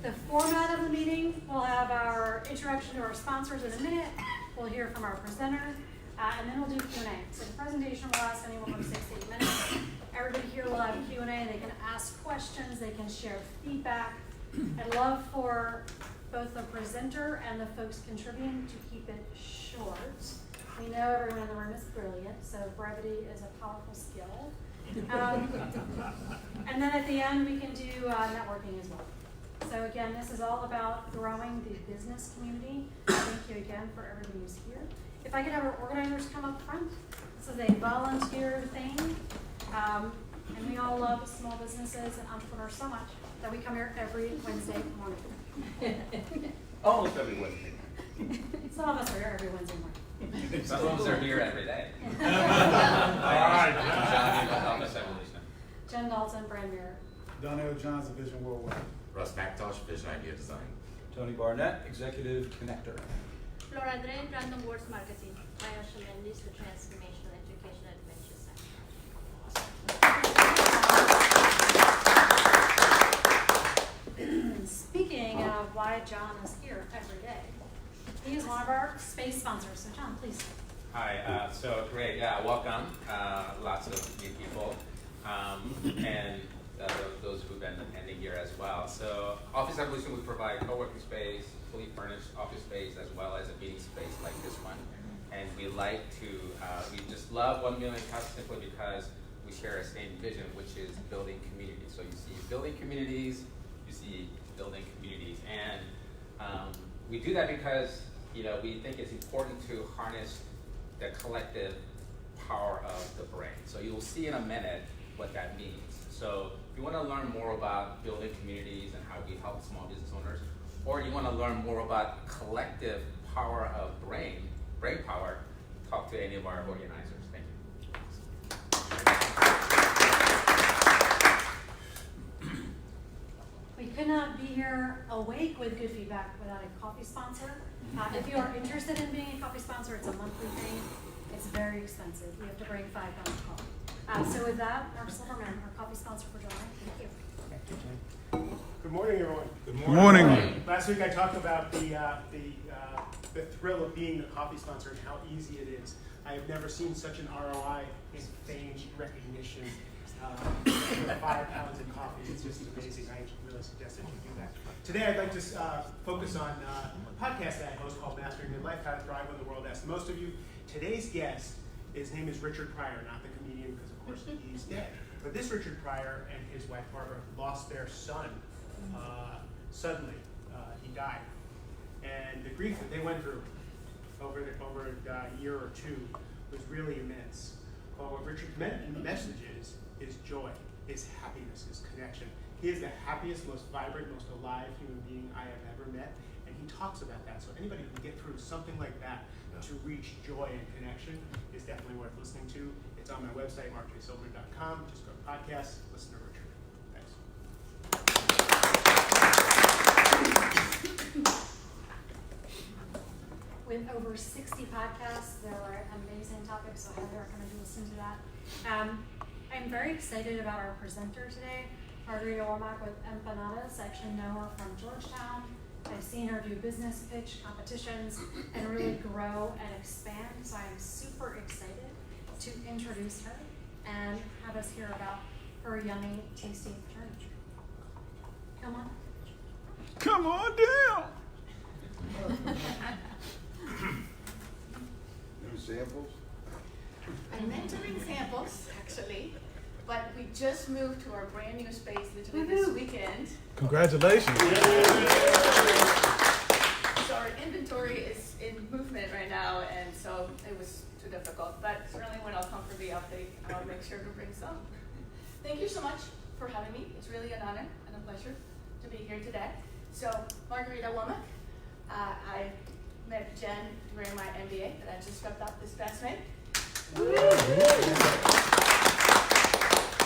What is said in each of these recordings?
The format of the meeting, we'll have our introduction to our sponsors in a minute. We'll hear from our presenter, and then we'll do Q&A. So the presentation will last anywhere from 6 to 8 minutes. Everybody here will have Q&A. They can ask questions. They can share feedback. I'd love for both the presenter and the folks contributing to keep it short. We know everyone in the room is brilliant, so brevity is a powerful skill. And then at the end, we can do networking as well. So again, this is all about growing the business community. Thank you again for everybody who's here. If I could have our organizers come up front. This is a volunteer thing. And we all love small businesses and entrepreneurs so much that we come here every Wednesday morning. Almost every Wednesday. Some of us are here every Wednesday morning. Some of us are here every day. All right. Jen Dalton, Brand Mirror. Donnell Johns, Vision Worldwide. Russ McIntosh, Vision Idea Design. Tony Barnett, Executive Connector. Laura Dre, Random Words Marketing. Ayosha Mendes, the Transformational Education Adventure Center. Speaking of why John is here every day, he is one of our space sponsors. So John, please. Hi, so great, yeah, welcome. Lots of new people. And those who've been attending here as well. So Office Evolution, we provide co-working space, fully furnished office space, as well as a meeting space like this one. And we like to, we just love 1 Million simply because we share a same vision, which is building communities. So you see building communities, you see building communities. And we do that because, you know, we think it's important to harness the collective power of the brain. So you'll see in a minute what that means. So if you want to learn more about building communities and how we help small business owners, or you want to learn more about collective power of brain power, talk to any of our organizers. Thank you. We could not be here awake with good feedback without a coffee sponsor. If you are interested in being a coffee sponsor, it's a monthly thing. It's very expensive. You have to bring 5 pounds of coffee. So with that, Mark Silverman, our coffee sponsor for July. Thank you. Good morning, everyone. Good morning. Last week I talked about the thrill of being the coffee sponsor and how easy it is. I have never seen such an ROI in fame recognition. For 5 pounds of coffee, it's just amazing. I really suggest that you do that. Today I'd like to focus on a podcast that I host called Mastering Midlife, How to Thrive When the World Asks Most of You. Today's guest, his name is Richard Pryor, not the comedian, because of course he's dead. But this Richard Pryor and his wife Barbara lost their son suddenly. He died. And the grief that they went through over a year or two was really immense. Well, what Richard's message is joy, is happiness, is connection. He is the happiest, most vibrant, most alive human being I have ever met, and he talks about that. So anybody who can get through something like that to reach joy and connection is definitely worth listening to. It's on my website, markjsilverman.com. Just go to podcasts, listen to Richard. Thanks. With over 60 podcasts, there are amazing topics, so I highly recommend you listen to that. I'm very excited about our presenter today, Margarita Womack with Empanadas. I actually know her from Georgetown. I've seen her do business pitch competitions and really grow and expand, so I'm super excited to introduce her and have us hear about her yummy, tasty journey. Come on. Come on down. New samples? I meant to bring samples, actually, but we just moved to our brand new space literally this weekend. Congratulations. So our inventory is in movement right now, and so it was too difficult. But certainly when I'll come for the update, I'll make sure to bring some. Thank you so much for having me. It's really an honor and a pleasure to be here today. So Margarita Womack, I met Jen during my MBA that I just wrapped up this past May.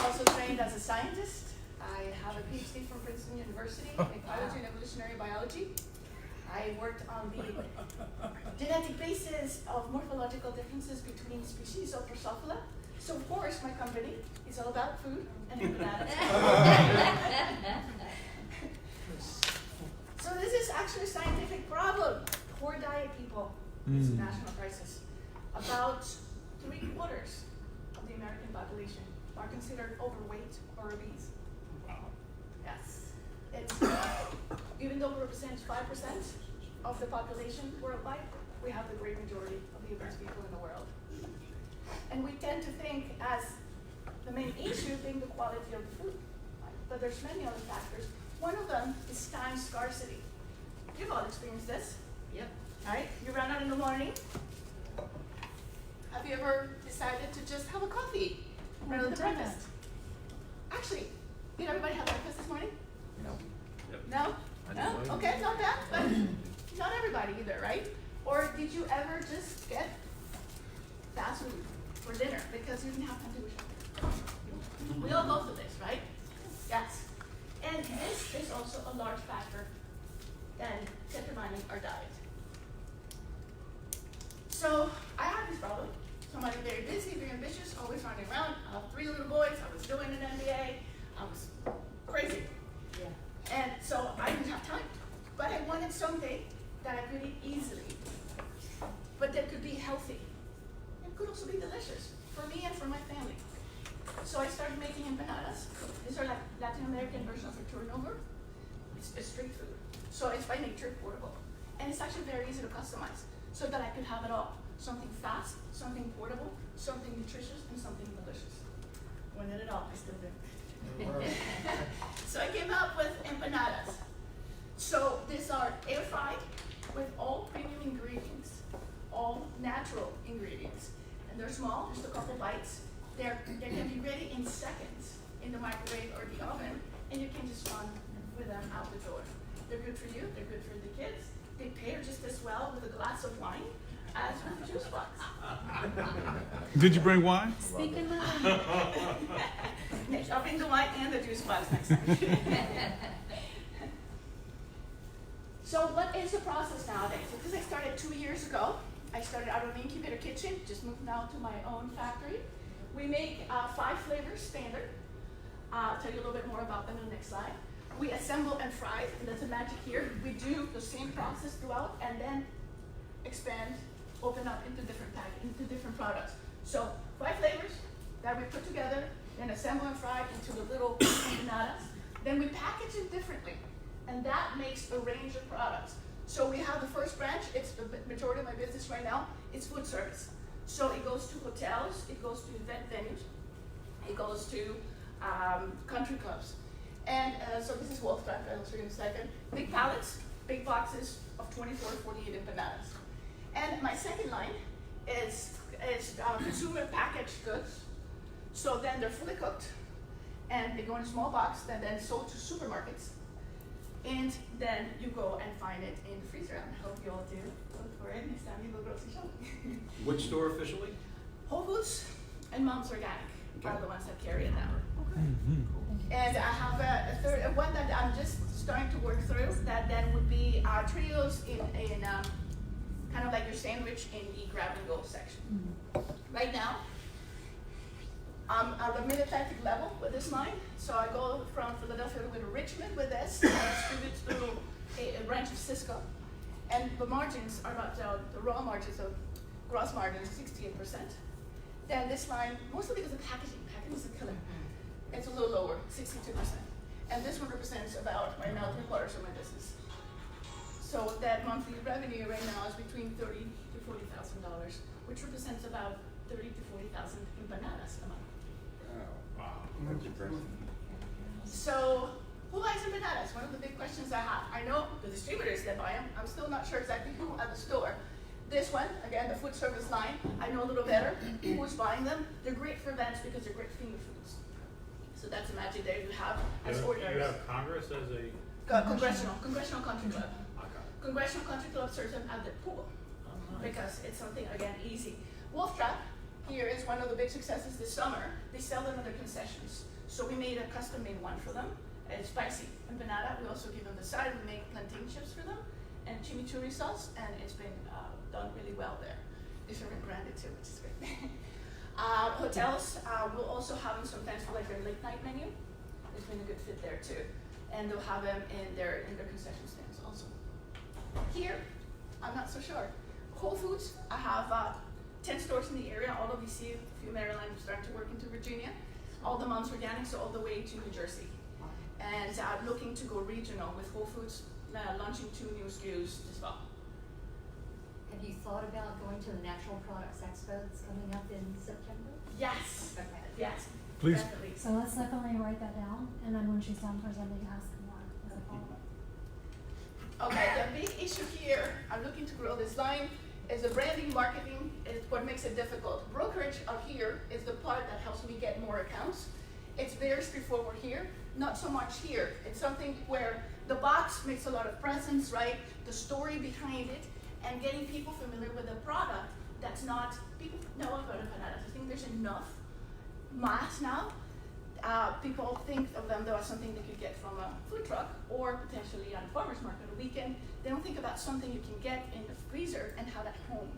Also trained as a scientist. I have a PhD from Princeton University in ecology and evolutionary biology. I worked on the genetic basis of morphological differences between species of Drosophila. So of course my company is all about food and bananas. It's a national crisis. About 3/4 of the American population are considered overweight or obese. Wow. Yes. It's, even though we represent 5% of the population worldwide, we have the great majority of the obese people in the world. And we tend to think as the main issue being the quality of the food, right? But there's many other factors. One of them is time scarcity. You've all experienced this. Yep. Right? You run out in the morning. Have you ever decided to just have a coffee rather than breakfast? Actually, did everybody have breakfast this morning? No. No? No? Okay, not bad, but not everybody either, right? Or did you ever just get fast food for dinner because you didn't have time to go shopping? We all go through this, right? Yes. And this is also a large factor in determining our diet. So I had this problem. Somebody very busy, very ambitious, always running around. I have 3 little boys. I was doing an MBA. I was crazy. Yeah. And so I didn't have time. But I wanted something that I could eat easily, but that could be healthy. It could also be delicious for me and for my family. So I started making empanadas. These are like Latin American version of a turnover. It's street food. So it's by nature portable. And it's actually very easy to customize so that I could have it all. Something fast, something portable, something nutritious, and something delicious. Wanted it all, I still do. So I came up with empanadas. So these are air fried with all premium ingredients, all natural ingredients. And they're small, just a couple bites. They can be ready in seconds in the microwave or the oven, and you can just run with them out the door. They're good for you, they're good for the kids. They pair just as well with a glass of wine as with a juice box. Did you bring wine? Speaking of, I'll bring the wine and the juice box next time. So what is the process nowadays? Because I started 2 years ago. I started out of an incubator kitchen, just moved now to my own factory. We make 5 flavors standard. I'll tell you a little bit more about them in the next slide. We assemble and fry, and that's the magic here. We do the same process throughout, and then expand, open up into different products. So 5 flavors that we put together, then assemble and fry into the little empanadas. Then we package it differently, and that makes a range of products. So we have the first branch, it's the majority of my business right now, it's food service. So it goes to hotels, it goes to event venues, it goes to country clubs. And so this is Wolfpack, I'll show you in a second. Big pallets, big boxes of 24 to 48 empanadas. And my second line is consumer packaged goods. So then they're fully cooked, and they go in a small box, and then sold to supermarkets. And then you go and find it in the freezer. I hope you all do. Look for it next time you go grocery shopping. Which store officially? Whole Foods and Mom's Organic are the ones that carry it now. And I have a third, one that I'm just starting to work through. That then would be trios in kind of like your sandwich in the grab and go section. Right now, I'm at the mid-Atlantic level with this line. So I go from Philadelphia to Richmond with this. I distribute through a branch of Cisco. And the margins are about the raw margins, so gross margin is 68%. Then this line, mostly because of packaging. Packaging is a killer. It's a little lower, 62%. And this one represents about, right now, 3/4 of my business. So that monthly revenue right now is between $30,000 to $40,000, which represents about 30,000 to 40,000 empanadas a month. Oh, wow. That's impressive. So who buys empanadas? One of the big questions I have. I know the distributors that buy them. I'm still not sure exactly who at the store. This one, again, the food service line, I know a little better who's buying them. They're great for events because they're great finger foods. So that's the magic there you have as ordinary. You have Congress as a... Congressional Country Club. Okay. Congressional Country Club serves them at the pool because it's something, again, easy. Wolf Trap here is one of the big successes this summer. They sell them at their concessions. So we made a custom-made one for them. It's spicy empanada. We also give them the side. We make plantain chips for them and chimichurri sauce, and it's been done really well there. They serve it branded too, which is great. Hotels will also have them sometimes for like their late night menu. It's been a good fit there too. And they'll have them in their concession stands also. Here, I'm not so sure. Whole Foods, I have 10 stores in the area, all of DC, a few Maryland, I'm starting to work into Virginia. All the Moms Organic, so all the way to New Jersey. And I'm looking to go regional with Whole Foods, launching 2 new SKUs this fall. Have you thought about going to the Natural Products Expo that's coming up in September? Yes, Okay. yes, Please. definitely. So let's definitely write that down, and then when she's done presenting, ask more as a follow-up. Okay, the big issue here, I'm looking to grow this line, is the branding, marketing is what makes it difficult. Brokerage out here is the part that helps me get more accounts. It's theirs before we're here, not so much here. It's something where the box makes a lot of presence, right? The story behind it, and getting people familiar with the product that's not, people know about empanadas. I think there's enough mass now. People think of them though as something they could get from a food truck or potentially on a farmer's market on a weekend. They don't think about something you can get in the freezer and have at home.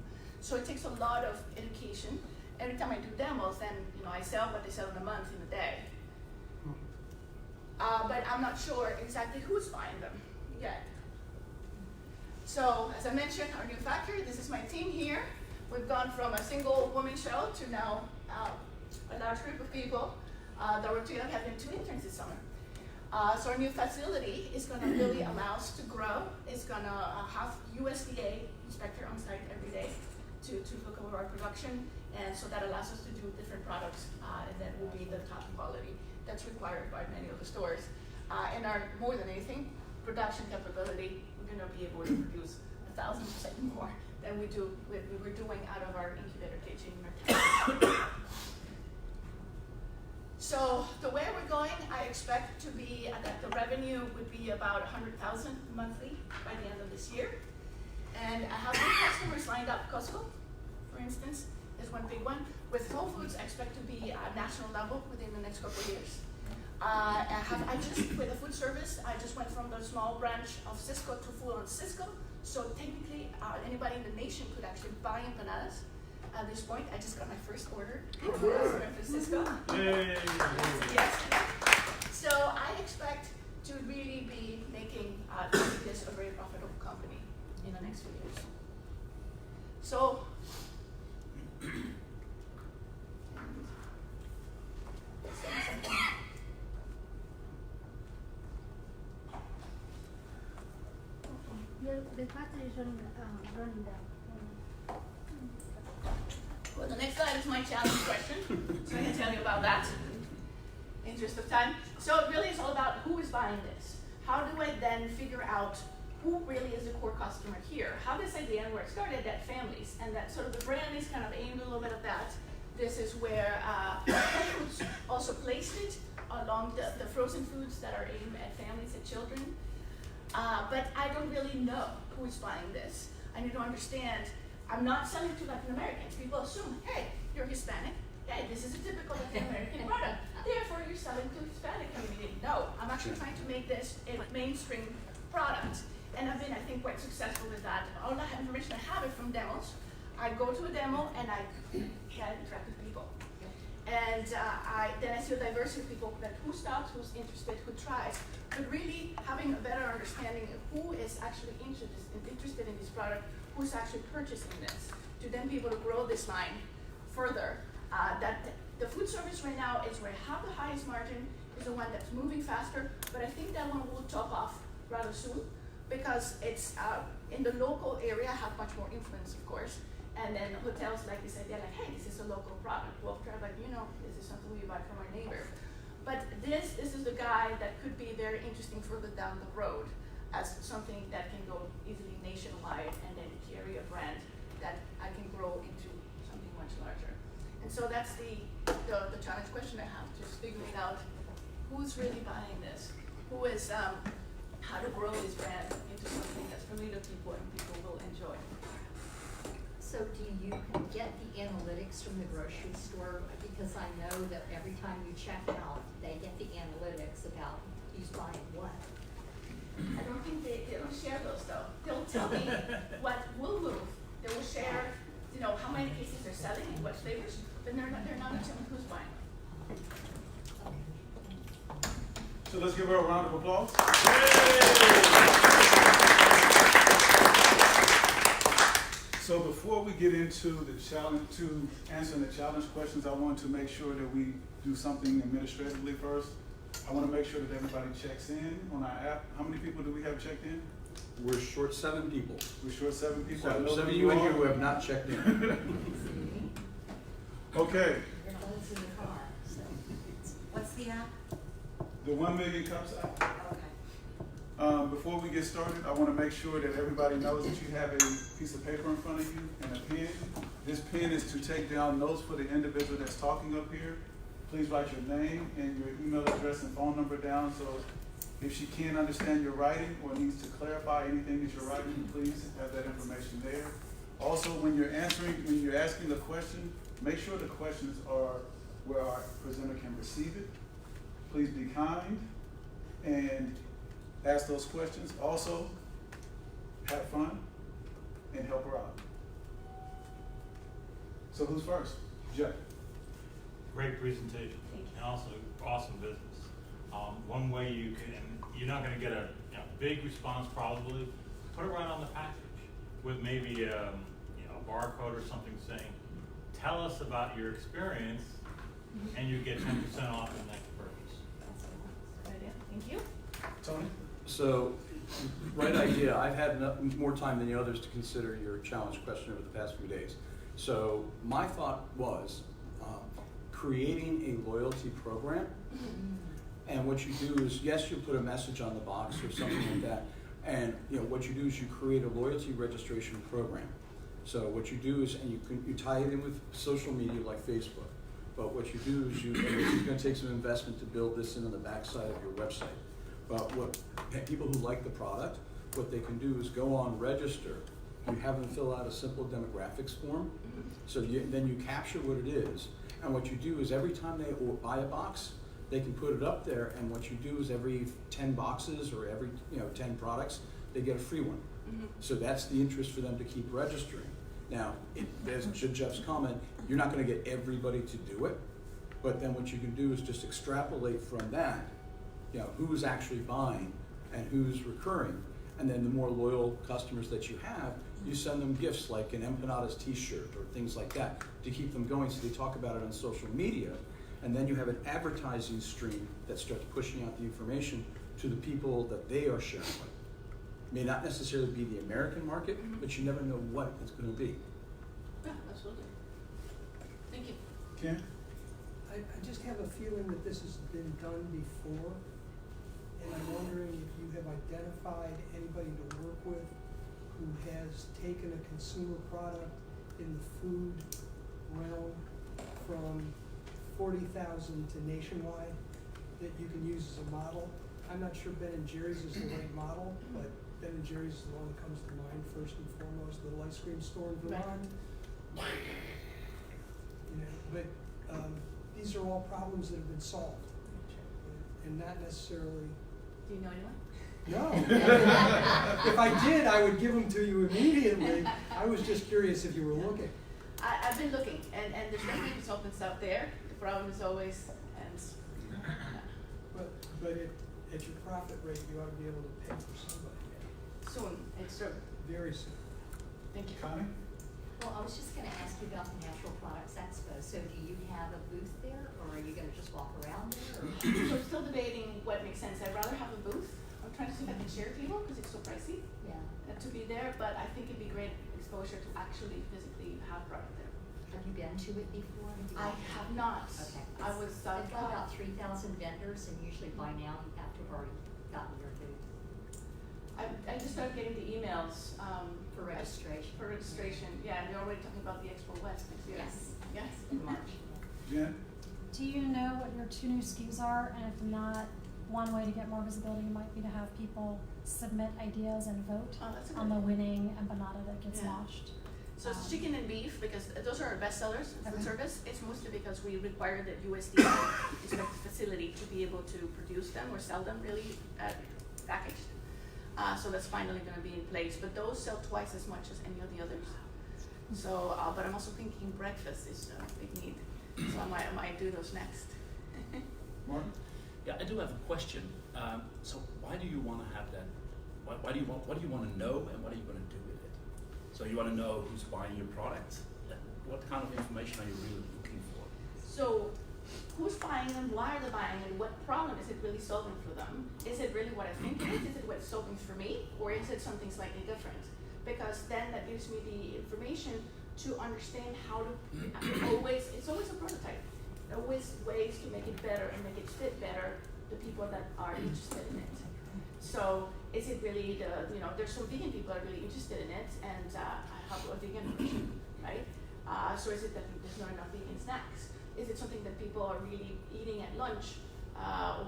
So it takes a lot of education. Every time I do demos, then I sell what they sell in a month in a day. But I'm not sure exactly who's buying them yet. So as I mentioned, our new factory, this is my team here. We've gone from a single woman show to now a large group of people that work together. We have been 2 interns this summer. So our new facility is going to really allow us to grow. It's going to have USDA inspector on site every day to look over our production, and so that allows us to do different products, and that will be the top quality that's required by many of the stores. And our, more than anything, production capability, we're going to be able to produce 1,000% more than we were doing out of our incubator cage in Martell. So the way we're going, I expect to be that the revenue would be about 100,000 monthly by the end of this year. And I have new customers lined up. Costco, for instance, is one big one. With Whole Foods, I expect to be at national level within the next couple of years. With the food service, I just went from the small branch of Cisco to full on Cisco. So technically, anybody in the nation could actually buy empanadas. At this point, I just got my first order from Cisco. Yay. Yes. So I expect to really be making this a very profitable company in the next few years. So, The factory is running down. well, the next slide is my challenge question, so I can tell you about that. Interest of time. So it really is all about who is buying this. How do I then figure out who really is the core customer here? How this idea and where it started, that families, and that sort of the brand is kind of aimed a little bit at that. This is where Whole Foods also placed it along the frozen foods that are aimed at families and children. But I don't really know who is buying this. I need to understand, I'm not selling to Latin Americans. People assume, hey, you're Hispanic. Hey, this is a typical Latin American product. Therefore, you're selling to Hispanic community. No, I'm actually trying to make this a mainstream product. And I've been, I think, quite successful with that. All that information, I have it from demos. I go to a demo and I interact with people. And then I see a diversity of people, that who stops, who's interested, who tries, but really having a better understanding of who is actually interested in this product, who's actually purchasing this, to then be able to grow this line further. The food service right now is where I have the highest margin, is the one that's moving faster, but I think that one will top off rather soon, because it's in the local area, have much more influence, of course. And then hotels like this idea, like, hey, this is a local product. Well, try, like, this is something we buy from our neighbor. But this is the guy that could be very interesting further down the road as something that can go easily nationwide and then carry a brand that I can grow into something much larger. And so that's the challenge question I have, just figuring out who's really buying this, who is, how to grow this brand into something that's familiar to people and people will enjoy. So do you get the analytics from the grocery store? Because I know that every time you check out, they get the analytics about who's buying what. I don't think they don't share those though. They'll tell me what will move. They will share, how many cases they're selling and what flavors, but they're not telling who's buying. So let's give her a round of applause. So before we get into the challenge, to answering the challenge questions, I want to make sure that we do something administratively first. I want to make sure that everybody checks in on our app. How many people do we have checked in? We're short 7 people. We're short 7 people. I know Some of who you in are. here who have not checked in. Okay, Everybody's in the car, so. What's the app? the 1 Million Cups app. Okay. Before we get started, I want to make sure that everybody knows that you have a piece of paper in front of you and a pen. This pen is to take down notes for the individual that's talking up here. Please write your name and your email address and phone number down, so if she can't understand your writing or needs to clarify anything that you're writing, please have that information there. Also, when you're asking a question, make sure the questions are where our presenter can receive it. Please be kind and ask those questions. Also, have fun and help her out. So who's first? Jeff. Great presentation, and also awesome business. One way you can, you're not going to get a big response probably. Put it right on the package with maybe a barcode or something saying, "Tell us about your experience," and you get 10% off the next purchase. Good idea. Thank you. Tony? So, right idea. I've had more time than the others to consider your challenge question over the past few days. So my thought was creating a loyalty program. And what you do is, yes, you put a message on the box or something like that. And what you do is you create a loyalty registration program. So what you do is, and you tie it in with social media like Facebook. But what you do is and it's going to take some investment to build this in on the backside of your website. But what people who like the product, what they can do is go on register. You have them fill out a simple demographics form. So then you capture what it is. And what you do is every time they buy a box, they can put it up there. And what you do is every 10 boxes or every 10 products, they get a free one. So that's the interest for them to keep registering. Now, as to Jeff's comment, you're not going to get everybody to do it. But then what you can do is just extrapolate from that, who's actually buying and who's recurring. And then the more loyal customers that you have, you send them gifts like an Empanadas t-shirt or things like that to keep them going, so they talk about it on social media. And then you have an advertising stream that starts pushing out the information to the people that they are sharing with. It may not necessarily be the American market, but you never know what it's going to be. Yeah, absolutely. Thank you. Ken? I just have a feeling that this has been done before, and I'm wondering if you have identified anybody to work with who has taken a consumer product in the food realm from 40,000 to nationwide that you can use as a model. I'm not sure Ben & Jerry's is the right model, but Ben & Jerry's is the one that comes to mind first and foremost, the little ice cream store in Vermont. But these are all problems that have been solved, and not necessarily. Do you know anyone? No. If I did, I would give them to you immediately. I was just curious if you were looking. I've been looking, and there's definitely consultants out there. The problem is always, But at your profit rate, you ought to be able to pay for somebody. soon, it's true. Very soon. Thank you. Connie? Well, I was just gonna ask you about the Natural Products Expo. So do you have a booth there, or are you gonna just walk around there? Or? So we're still debating what makes sense. I'd rather have a booth. I'm trying to see if I can share people because it's so pricey Yeah. to be there, but I think it'd be great exposure to actually physically have product there. Have you been to it before? I have not. Okay. I was. They've got about 3,000 vendors, and usually by now you have to have already gotten your booth I just started getting the emails. for registration. For registration, yeah, and we're already talking about the Expo West next year. Yes. Yes. In March. Jen? Do you know what your 2 new SKUs are? And if not, one way to get more visibility might be to have people submit ideas and vote Oh, that's a on good the one. winning empanada that gets Yeah. launched. So it's chicken and beef because those are our best sellers in food Okay. service. It's mostly because we require that USDA inspect the facility to be able to produce them or sell them really packaged. So that's finally going to be in place. But those sell twice as much as any of the others. So, but I'm also thinking breakfast is a big need. So I might do those next. Martin? Yeah, I do have a question. So why do you want to have that? What do you want to know, and what are you going to do with it? So you want to know who's buying your product. What kind of information are you really looking for? So who's buying them, why are they buying, and what problem is it really solving for them? Is it really what I think it is? Is it what it's solving for me? Or is it something slightly different? Because then that gives me the information to understand how to it's always a prototype. Always ways to make it better and make it fit better the people that are interested in it. So is it really there's some vegan people that are really interested in it, and I have a vegan version, right? So is it that there's not enough vegan snacks? Is it something that people are really eating at lunch?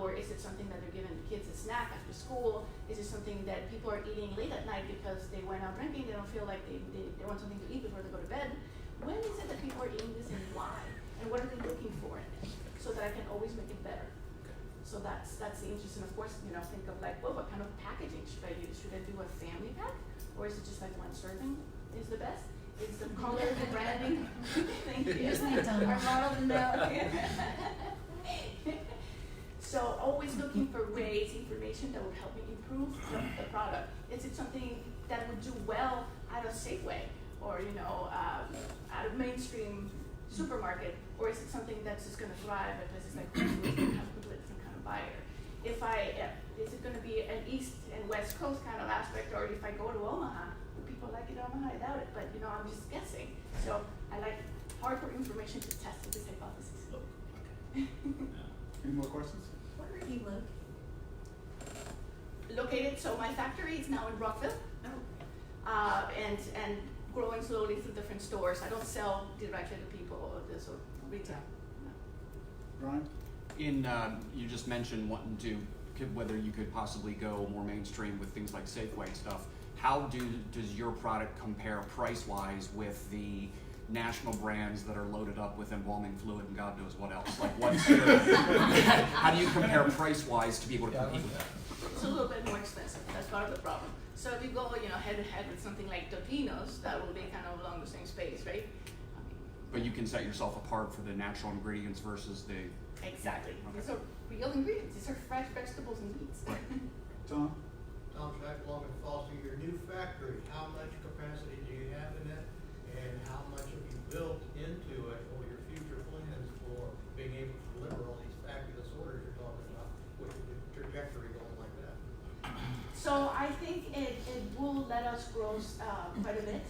Or is it something that they're giving the kids a snack after school? Is it something that people are eating late at night because they went out drinking, they don't feel like they want something to eat before they go to bed? When is it that people are eating this and why? And what are they looking for in it? So that I can always make it better. So that's the interest. And of course, think of like, well, what kind of packaging should I use? Should I do a family pack? Or is it just like one serving is the best? Is the color, the branding? Thank you. Our model to know. So always looking for ways, information that would help me improve the product. Is it something that would do well at a Safeway or at a mainstream supermarket, or is it something that's just going to thrive at places like Whole Foods and have a completely different kind of buyer? Is it going to be an East and West Coast kind of aspect, or if I go to Omaha, do people like it in Omaha? I doubt it, but I'm just guessing. So I like hardcore information to test this hypothesis. Any more questions? Where are you Located, so my factory is now in Rockville, and growing slowly through different stores. I don't sell directly to people, so retail. No. Brian? You just mentioned wanting to, whether you could possibly go more mainstream with things like Safeway and stuff. How does your product compare price-wise with the national brands that are loaded up with embalming fluid and God knows what else? Like, how do you compare price-wise to be able to compete with that? It's a little bit more expensive. That's part of the problem. So if you go, head to head with something like Totino's, that will be kind of along the same space, right? But you can set yourself apart for the natural ingredients versus the... Exactly. Okay. These are real ingredients. These are fresh vegetables and meats. Tom? Tom Shack, along with Foster, your new factory, how much capacity do you have in it, and how much have you built into it, or your future plans for being able to deliver all these fabulous orders you're talking about, with the trajectory going like that? So I think it will let us grow quite a bit.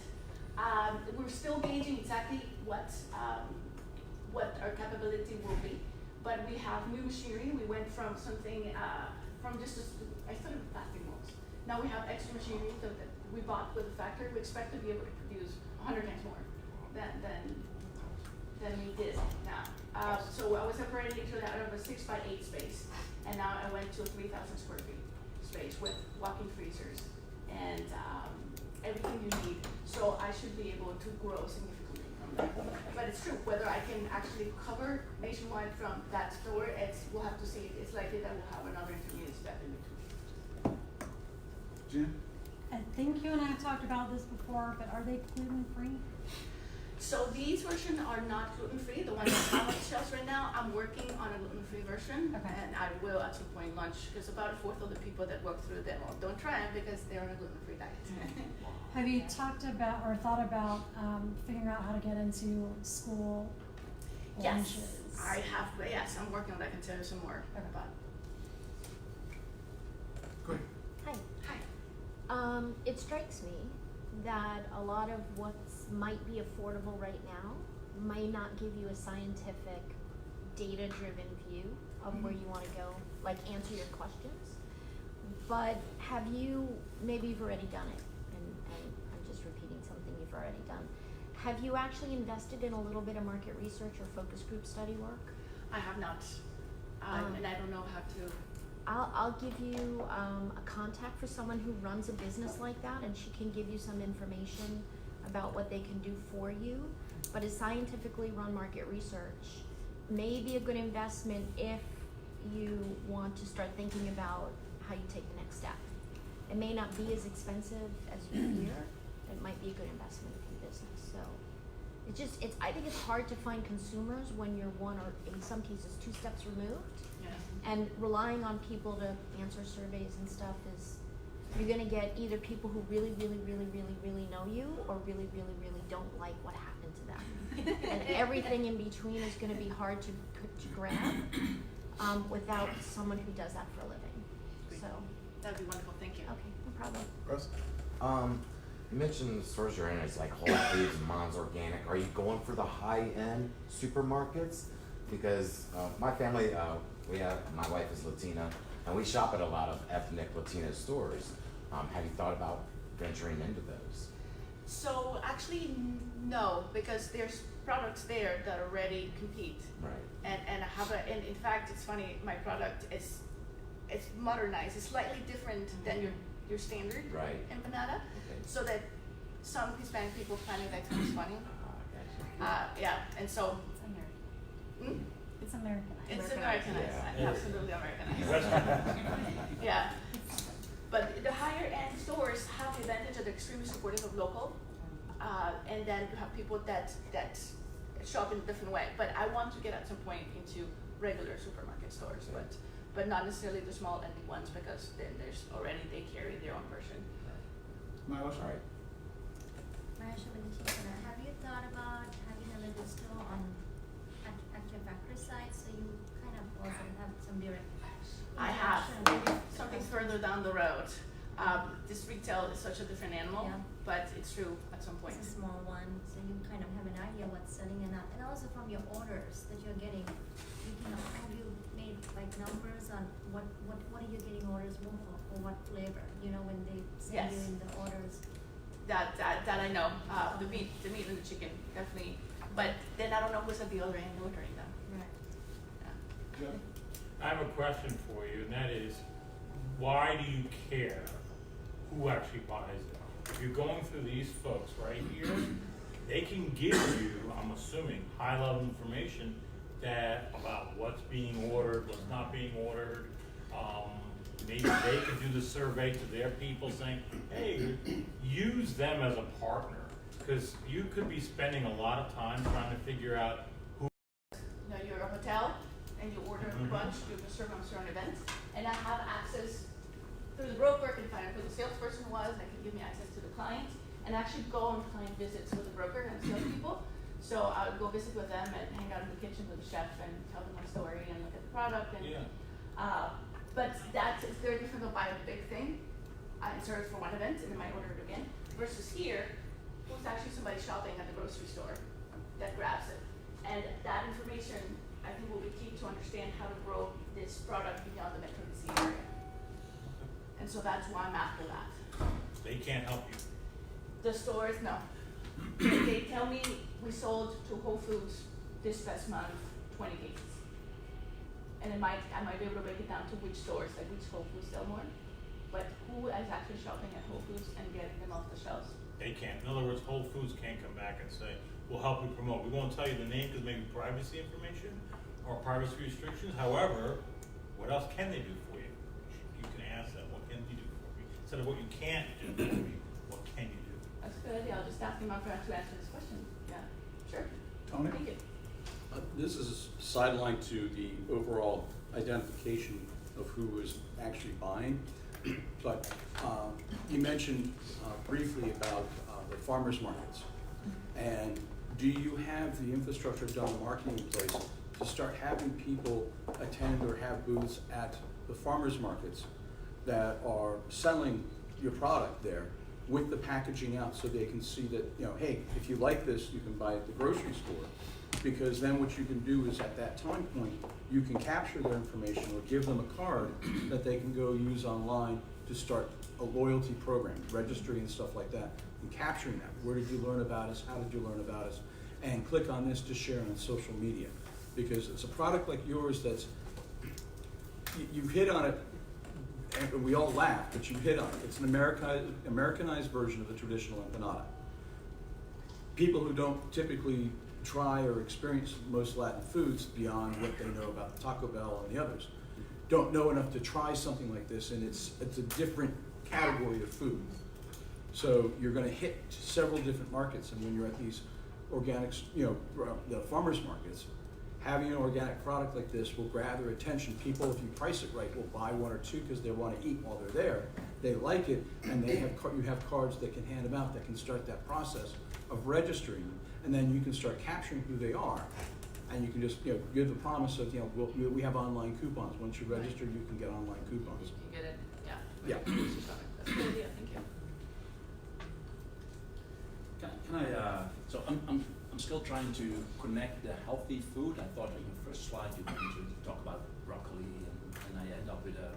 We're still gauging exactly what our capability will be, but we have new machinery. We went from something I started with plastic molds. Now we have extra machinery that we bought with the factory. We expect to be able to produce 100 times more than we did now. So I was operating actually out of a 6x8 space, and now I went to a 3,000 square feet space with walk-in freezers and everything you need. So I should be able to grow significantly from there. But it's true, whether I can actually cover nationwide from that store, we'll have to see. It's likely that we'll have another intermediate step in between. Jen? I think you and I have talked about this before, but are they gluten-free? So these versions are not gluten-free. The one that's on the shelves right now, I'm working on a gluten-free version, Okay. and I will at some point launch, because about a fourth of the people that work through them don't try them because they're on a gluten-free diet. Have you talked about or thought about figuring out how to get into school lunches? Yes, I have. Yes, I'm working on that. I can tell you some more about. Go ahead. Hi. It strikes me that a lot of what might be affordable right now may not give you a scientific, data-driven view of where you want to go, like answer your questions. But have you, maybe you've already done it, and I'm just repeating something you've already done. Have you actually invested in a little bit of market research or focus group study work? I have not, and I don't know how to. I'll give you a contact for someone who runs a business like that, and she can give you some information about what they can do for you. But a scientifically run market research may be a good investment if you want to start thinking about how you take the next step. It may not be as expensive as you fear. It might be a good investment in your business. So I think it's hard to find consumers when you're one or in some cases 2 steps removed. Yeah. And relying on people to answer surveys and stuff you're gonna get either people who really know you, or really don't like what happened to them. And everything in between is gonna be hard to grab, without someone who does that for a living, so. That'd be wonderful, thank you. Okay, no problem. Russ? You mentioned the stores you're in is like Whole Foods and Mom's Organic. Are you going for the high-end supermarkets? Because my family, my wife is Latina, and we shop at a lot of ethnic Latina stores. Have you thought about venturing into those? So actually, no, because there's products there that already compete. Right. And in fact, it's funny, my product it's modernized. It's slightly different than your standard Right. empanada. Okay. So that some Hispanic people find it that kind of funny. Gotcha. Yeah, and so. It's Americanized. It's Americanized, Yeah. absolutely Americanized. Yeah, but the higher end stores have the advantage of they're extremely supportive of local, and then you have people that shop in a different way. But I want to get at some point into regular supermarket stores, but not necessarily the small end ones, because then they carry their own version. Miles? All right. Marisha Valentina, have you thought about having a little store at your factory site, so you kind of also have some direct I have interaction? something further down the road. This retail is such a different animal, Yeah. but it's true at some point. It's a small one, so you kind of have an idea what's selling and not. And also from your orders that you're getting, have you made like numbers on what are you getting orders for what flavor? You know, when they send you Yes. in the orders. That I know. The meat and the chicken, definitely. But then I don't know who's at the other end ordering them. Right. Yeah. Jeff? I have a question for you, and that is, why do you care who actually buys it? If you're going through these folks right here, they can give you, I'm assuming, high-level information about what's being ordered, what's not being ordered. Maybe they could do the survey to their people saying, hey, use them as a partner. Because you could be spending a lot of time trying to figure out who. You know, you're a hotel and you order a bunch, you serve on certain events, and I have access through the broker, I can find out who the salesperson was, and I can give me access to the client, and actually go on client visits with the broker and salespeople. So I would go visit with them and hang out in the kitchen with the chef and tell them my story and look at the product. And but it's very different to buy a big thing and serve for one event and then might order it again. Versus here, who's actually somebody shopping at the grocery store that grabs it. And that information, I think, will be key to understand how to grow this product beyond the Metro DC area. And so that's why I'm after that. They can't help you. The stores, no. They tell me we sold to Whole Foods this past month 20 cases. And I might be able to break it down to which stores, like which Whole Foods sell more. But who is actually shopping at Whole Foods and getting them off the shelves? They can't. In other words, Whole Foods can't come back and say, we'll help you promote. We won't tell you the name because maybe privacy information or privacy restrictions. However, what else can they do for you? You can ask them, what can you do for me? Instead of what you can't do for me, what can you do? That's a good idea. I'll just ask him after to answer this question. Yeah, sure. Tony? Thank you. This is a sideline to the overall identification of who is actually buying. But you mentioned briefly about the farmers markets. And do you have the infrastructure done, marketing in place to start having people attend or have booths at the farmers markets that are selling your product there with the packaging out so they can see that, hey, if you like this, you can buy it at the grocery store. Because then what you can do is at that time point, you can capture their information or give them a card that they can go use online to start a loyalty program, registering and stuff like that, and capturing that. Where did you learn about us? How did you learn about us? And click on this to share on social media. Because it's a product like yours that's, you hit on it, and we all laugh, but you hit on it. It's an Americanized version of the traditional empanada. People who don't typically try or experience most Latin foods beyond what they know about Taco Bell and the others don't know enough to try something like this, and it's a different category of food. So you're going to hit several different markets, and when you're at these organics, the farmers markets, having an organic product like this will grab their attention. People, if you price it right, will buy one or two because they want to eat while they're there. they like it, and they have you have cards that can hand them out that can start that process of registering them, and then you can start capturing who they are, and you can just give the promise of we have online coupons. Once you register, you can get online coupons. You get it, yeah. Yeah. That's a good idea, thank you. Can I, so I'm still trying to connect the healthy food. I thought in your first slide you wanted to talk about broccoli and I end up with a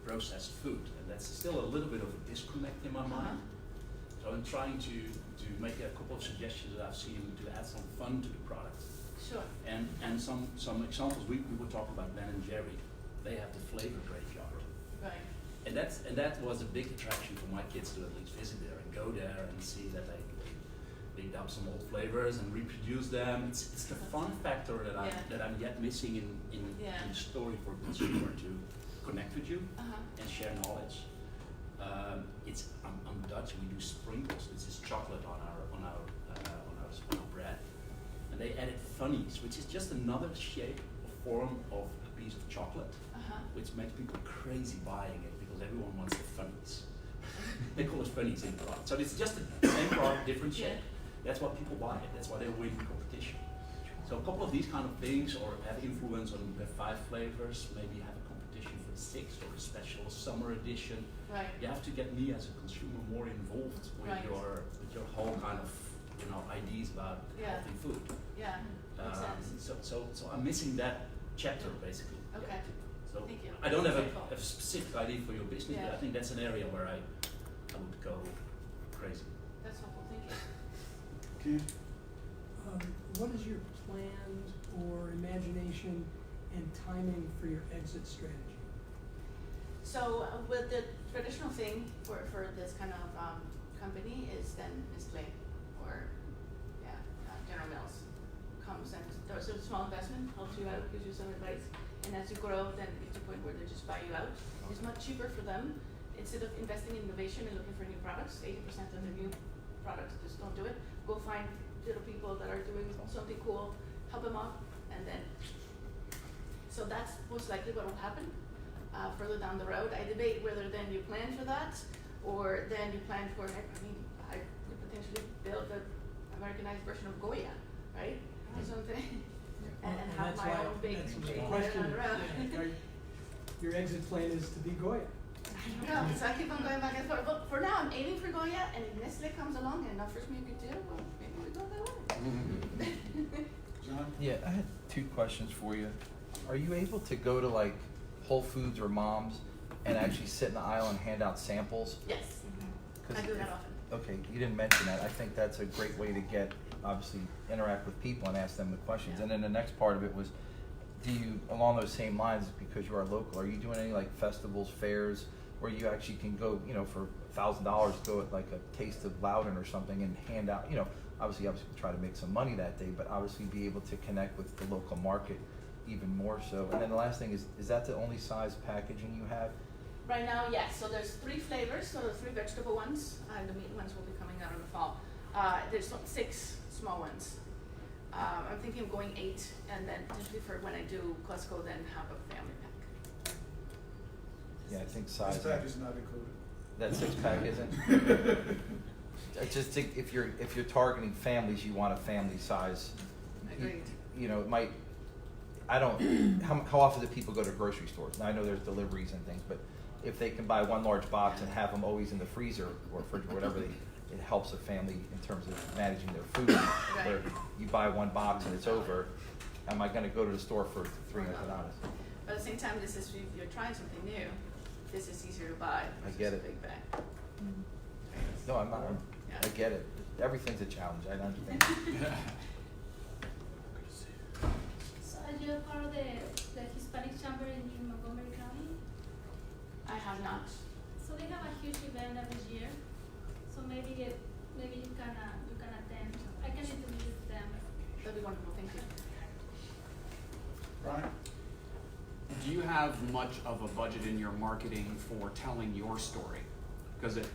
processed food. And that's still a little bit of a disconnect in my mind. So I'm trying to make a couple of suggestions that I've seen to add some fun to the product. Sure. And some examples, we were talking about Ben and Jerry. They have the flavor graveyard. Right. And that was a big attraction for my kids to at least visit there and go there and see that they dig up some old flavors and reproduce them. It's the fun factor that I'm yet missing in the story for a consumer to connect with you and share knowledge. I'm Dutch. We do sprinkles. This is chocolate on our bread, and they added funnies, which is just another shape or form of a piece of chocolate, which makes people crazy buying it because everyone wants the funnies. They call it funnies in the product. So it's just the same product, different shape. That's why people buy it. That's why they win the competition. So a couple of these kind of things, or have influence on the 5 flavors, maybe have a competition for the 6th or a special summer edition. Right. You have to get me as a consumer more involved with your whole kind of ideas about healthy food. Yeah. Makes sense. So I'm missing that chapter basically. Okay. So thank you. I don't have a specific idea for your business, but I think that's an area where I would go crazy. That's helpful. Thank you. Ken? What is your plan or imagination and timing for your exit strategy? So with the traditional thing for this kind of company is then Nestle or General Mills comes and does a small investment, helps you out, gives you some advice, and as you grow, then it's a point where they just buy you out. It's much cheaper for them. Instead of investing in innovation and looking for new products, 80% of the new products just don't do it. Go find little people that are doing something cool, help them out, and then. So that's most likely what will happen further down the road. I debate whether then you plan for that, or then you plan for. I could potentially build an Americanized version of Goya, right? Or something, and have my own big question. down the road. Your exit plan is to be Goya. I don't know, so I keep on going back and forth. But for now, I'm aiming for Goya, and if Nestle comes along and offers me a good deal, well, maybe we go that way. John? Yeah, I had 2 questions for you. Are you able to go to like Whole Foods or Mom's and actually sit in the aisle and hand out samples? Yes, I do that often. Okay, you didn't mention that. I think that's a great way to get, obviously, interact with people and ask them the questions. Yeah. And then the next part of it was, do you, along those same lines, because you are local, are you doing any like festivals, fairs, where you actually can go, for $1,000, go at like a Taste of Loudon or something and hand out, obviously try to make some money that day, but obviously be able to connect with the local market even more so. And then the last thing is that the only size packaging you have? Right now, yes. So there's 3 flavors. So the 3 vegetable ones, and the meat ones will be coming out in the fall. There's 6 small ones. I'm thinking of going 8, and then potentially for when I do Costco, then have a family pack. Yeah, I think size. This pack is not included. That 6-pack isn't? I just think if you're targeting families, you want a family size. Agreed. It might. I don't. How often do people go to grocery stores? Now I know there's deliveries and things, but if they can buy one large box and have them always in the freezer or fridge or whatever, it helps a family in terms of managing their food. Right. Where you buy one box and it's over, am I going to go to the store for $300? But at the same time, this is if you're trying something new. This is easier to buy. I get it. Big bag. No, I'm not. I get it. Everything's a challenge. I understand. So are you part of the Hispanic Chamber in Montgomery County? I have not. So they have a huge event every year. So maybe you can attend. I can introduce them. That'd be wonderful. Thank you. Brian? Do you have much of a budget in your marketing for telling your story? Because it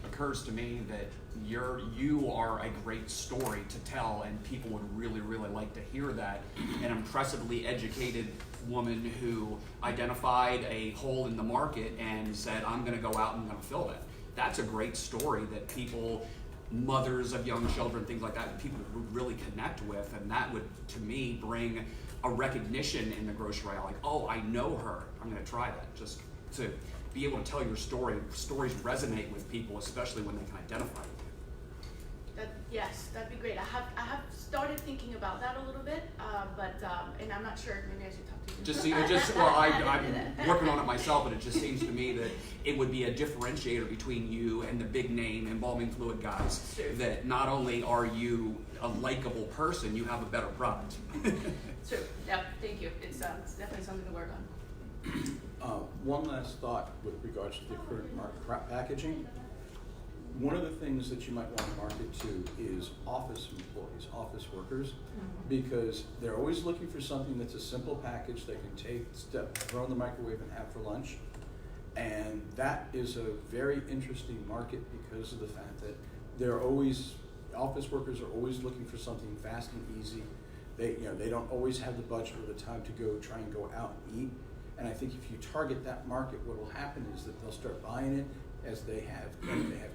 occurs to me that you are a great story to tell, and people would really, really like to hear that. An impressively educated woman who identified a hole in the market and said, I'm going to go out and I'm going to fill it. That's a great story that people, mothers of young children, things like that, people would really connect with, and that would, to me, bring a recognition in the grocery aisle, like, oh, I know her, I'm going to try that. Just to be able to tell your story. Stories resonate with people, especially when they can identify with you. Yes, that'd be great. I have started thinking about that a little bit, and I'm not sure. Maybe I should talk to you. I'm working on it myself, but it just seems to me that it would be a differentiator between you and the big name embalming fluid guys. Sure. That not only are you a likable person, you have a better product. True. Yeah. Thank you. It's definitely something to work on. One last thought with regards to the current market packaging. One of the things that you might want to market to is office employees, office workers, because they're always looking for something that's a simple package they can take, throw in the microwave and have for lunch. And that is a very interesting market because of the fact that office workers are always looking for something fast and easy. They don't always have the budget or the time to try and go out and eat. And I think if you target that market, what will happen is that they'll start buying it as they have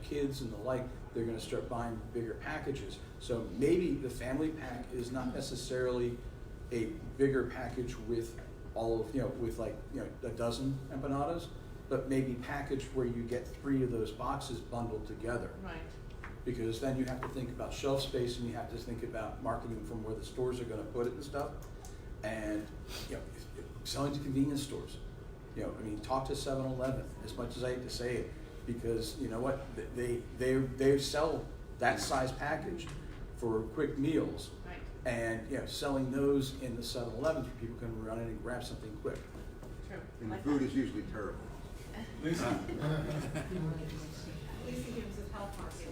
kids and the like. They're going to start buying bigger packages. So maybe the family pack is not necessarily a bigger package with a dozen empanadas, but maybe package where you get 3 of those boxes bundled together. Right. Because then you have to think about shelf space and you have to think about marketing from where the stores are going to put it and stuff. And selling to convenience stores. Talk to 7-Eleven, as much as I hate to say it, because you know what, they sell that size package for quick meals. Right. And selling those in the 7-Elevens where people can run in and grab something quick. True. And the food is usually terrible. Lisa. Lisa Gibbs of Health Markets.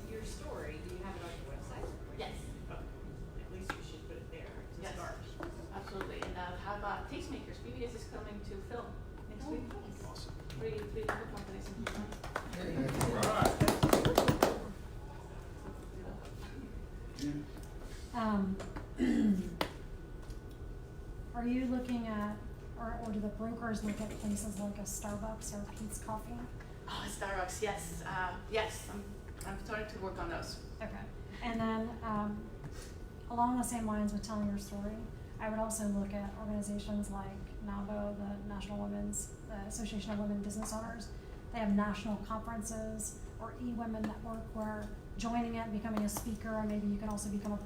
Your story, do you have it on your website? Yes. At least you should put it there to Yes. start. Absolutely. And how about tastemakers? BBS is coming to film next week. Awesome. Three local companies. Are you looking at, or do the brokers look at places like a Starbucks or Pete's Coffee? Oh, Starbucks, yes. Yes, I'm starting to work on those. Okay. And then along the same lines with telling your story, I would also look at organizations like NABO, the Association of Women Business Owners. They have national conferences, or eWomen Network, where joining it, becoming a speaker, and maybe you can also become a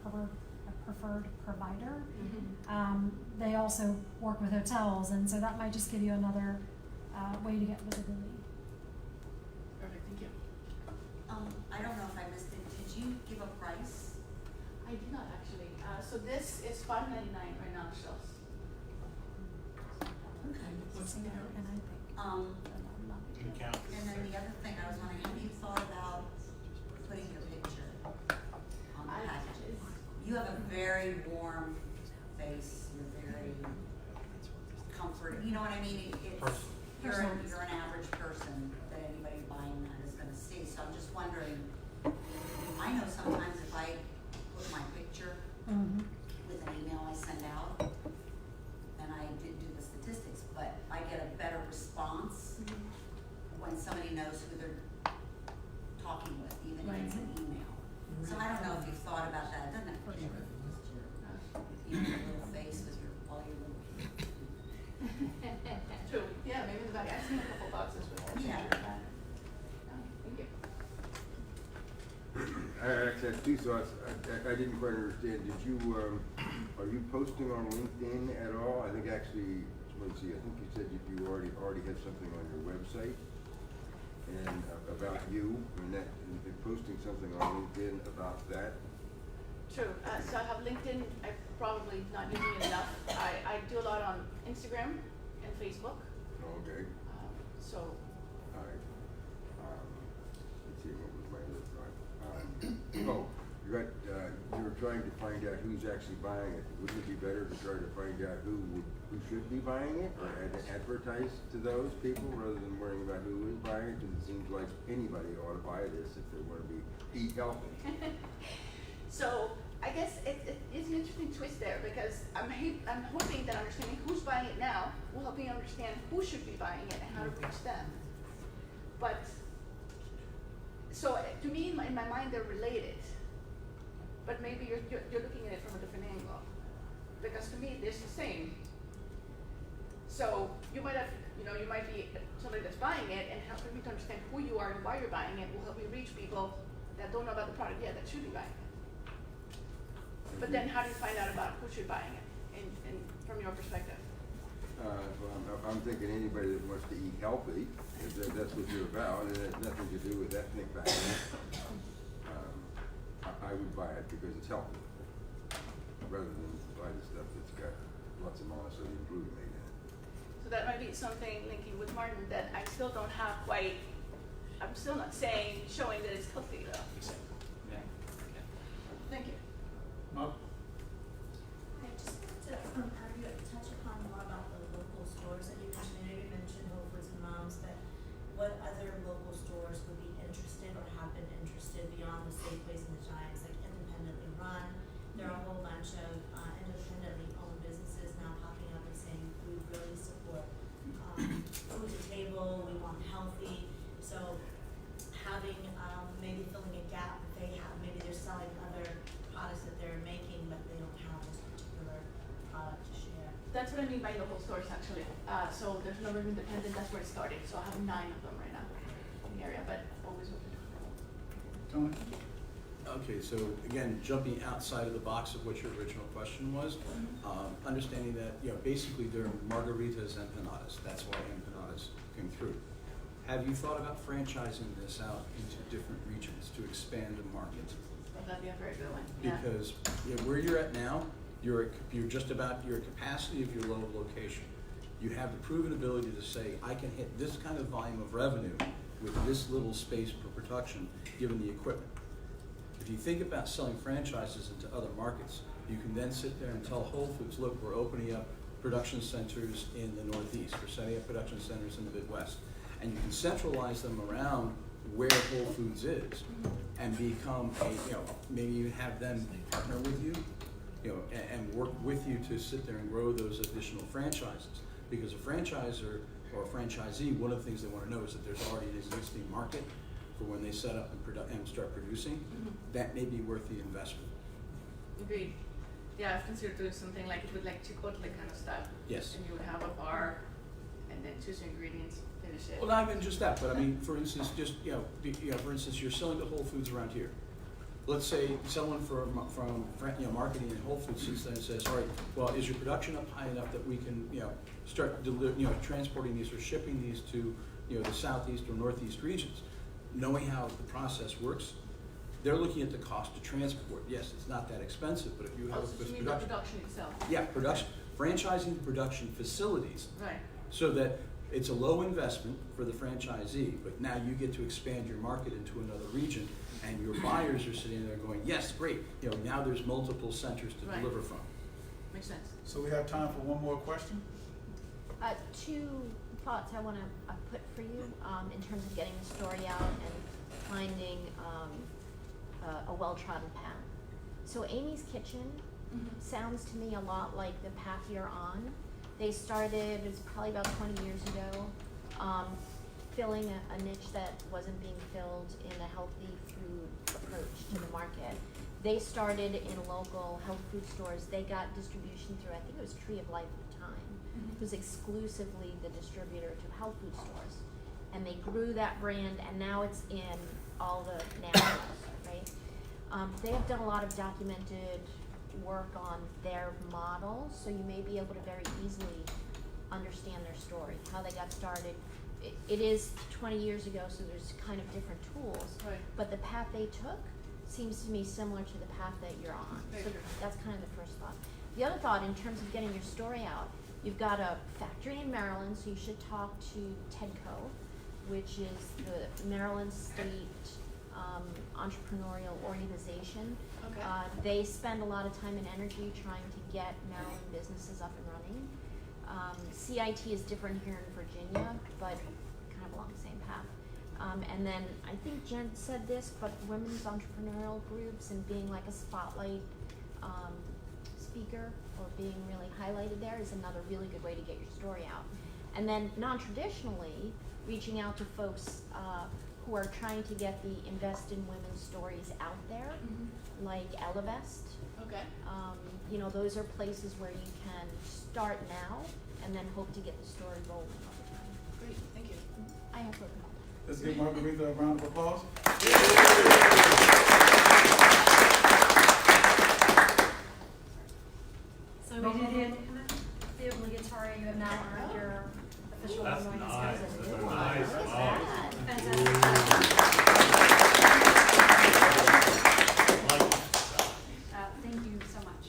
preferred provider. Mm-hmm. They also work with hotels, and so that might just give you another way to get visibility. Perfect, thank you. I don't know if I missed it. Did you give a price? I did not actually. So this is $5.99 right now on the shelves. Okay. And I think. And then the other thing I was wondering, have you thought about putting your picture on the package? You have a very warm face. You're very comforting. You know what I mean? You're an average person that anybody buying that is going to see. So I'm just wondering. I know sometimes if I put my picture with an email I send out, and I did do the statistics, but I get a better response when somebody knows who they're talking with, even if it's an email. So I don't know if you've thought about that. Doesn't it put your little face with all your little True. Yeah, maybe in the back. I've seen a couple boxes with that. Yeah. Thank you. I actually had 2 thoughts. I didn't quite understand. Are you posting on LinkedIn at all? I think actually, let's see, I think you said you already have something on your website and about you, and posting something on LinkedIn about that. True. So I have LinkedIn. I'm probably not using it enough. I do a lot on Instagram and Facebook. Okay. So. All right. Let's see, what was my other thought? You were trying to find out who's actually buying it. Wouldn't it be better to try to find out who should be buying it, or advertise to those people rather than worrying about who is buying it? Because it seems like anybody ought to buy this if they want to eat healthy. So I guess it's an interesting twist there because I'm hoping that understanding who's buying it now will help me understand who should be buying it and how to reach them. But, so to me, in my mind, they're related. But maybe you're looking at it from a different angle. Because to me, they're the same. So you might have, you might be somebody that's buying it, and helping me to understand who you are and why you're buying it will help me reach people that don't know about the product yet that should be buying it. But then how do you find out about who should be buying it, and from your perspective? I'm thinking anybody that wants to eat healthy, that's what you're about, and it has nothing to do with ethnic background. I would buy it because it's healthy, rather than buy the stuff that's got lots of monosodium glutamate in it. So that might be something linking with Martin that I still don't have quite. I'm still not showing that it's healthy though. Exactly. Yeah. Okay. Thank you. Mark? I just wanted to have you touch upon more about the local stores that you mentioned. I know you mentioned Whole Foods and Moms, but what other local stores would be interested or have been interested beyond the Safeways and the Giants, like independently run? There are a whole bunch of independently owned businesses now popping up and saying we really support food to table, we want healthy. So having maybe filling a gap that they have, maybe they're selling other products that they're making, but they don't have this particular product to share. That's what I mean by local stores actually. So there's a number of independent, that's where it started. So I have 9 of them right now in the area, but always open. Tony? Okay, so again, jumping outside of the box of what your original question was, understanding that, basically they're margaritas and empanadas. That's why empanadas came through. Have you thought about franchising this out into different regions to expand the market? That'd be a very good one. Yeah. Because where you're at now, you're just about your capacity of your local location. You have the proven ability to say, I can hit this kind of volume of revenue with this little space per production, given the equipment. If you think about selling franchises into other markets, you can then sit there and tell Whole Foods, look, we're opening up production centers in the Northeast, we're setting up production centers in the Midwest. And you can centralize them around where Whole Foods is and become maybe you have them partner with you, and work with you to sit there and grow those additional franchises. Because a franchisor or a franchisee, one of the things they want to know is that there's already an existing market for when they set up and start producing. That may be worth the investment. Agreed. Yeah, I've considered doing something like it with like Chipotle kind of stuff. Yes. And you would have a bar and then choose your ingredients, finish it. Well, not even just that, but I mean, for instance, for instance, you're selling to Whole Foods around here. Let's say someone from marketing at Whole Foods sits there and says, all right, well, is your production up high enough that we can start transporting these or shipping these to the southeast or northeast regions? Knowing how the process works, they're looking at the cost to transport. Yes, it's not that expensive, but if you have so you mean the production itself? Yeah, production. Franchising production facilities. Right. So that it's a low investment for the franchisee, but now you get to expand your market into another region, and your buyers are sitting there going, yes, great. Now there's multiple centers to deliver from. Makes sense. So we have time for one more question? 2 thoughts I want to put for you in terms of getting the story out and finding a well-trodden path. So Amy's Kitchen sounds to me a lot like the path you're on. They started, it was probably about 20 years ago, filling a niche that wasn't being filled in a healthy food approach to the market. They started in local health food stores. They got distribution through, I think it was Tree of Life at the time. It was exclusively the distributor to health food stores. And they grew that brand, and now it's in all the nationals, right? They have done a lot of documented work on their model, so you may be able to very easily understand their story, how they got started. It is 20 years ago, so there's kind of different tools, right. But the path they took seems to me similar to the path that you're on. Very So true. that's kind of the first thought. The other thought, in terms of getting your story out, you've got a factory in Maryland, so you should talk to TEDCO, which is the Maryland State entrepreneurial organization. Okay. They spend a lot of time and energy trying to get Maryland businesses up and running. CIT is different here in Virginia, but kind of along the same path. And then I think Jen said this, but women's entrepreneurial groups and being like a spotlight speaker or being really highlighted there is another really good way to get your story out. And then non-traditionally, reaching out to folks who are trying to get the Invest in Women stories out there, like Elevest. Okay. You know, those are places where you can start now and then hope to get the story rolling over time. Great, thank you. I have broken all Let's give Margarita a round of applause. So we did the obligatory, you have now earned your official That's Illinois nice. Hispanic. That's a nice What is mug. that? Thank you so much.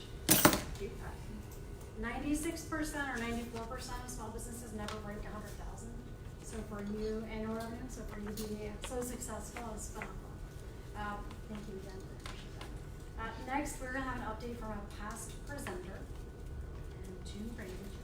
96% or 94% of small businesses never break 100,000. So for you, annual revenue, so for you to be so successful is phenomenal. Thank you again, I appreciate that. Next, we're gonna have an update from a past presenter. And to bring it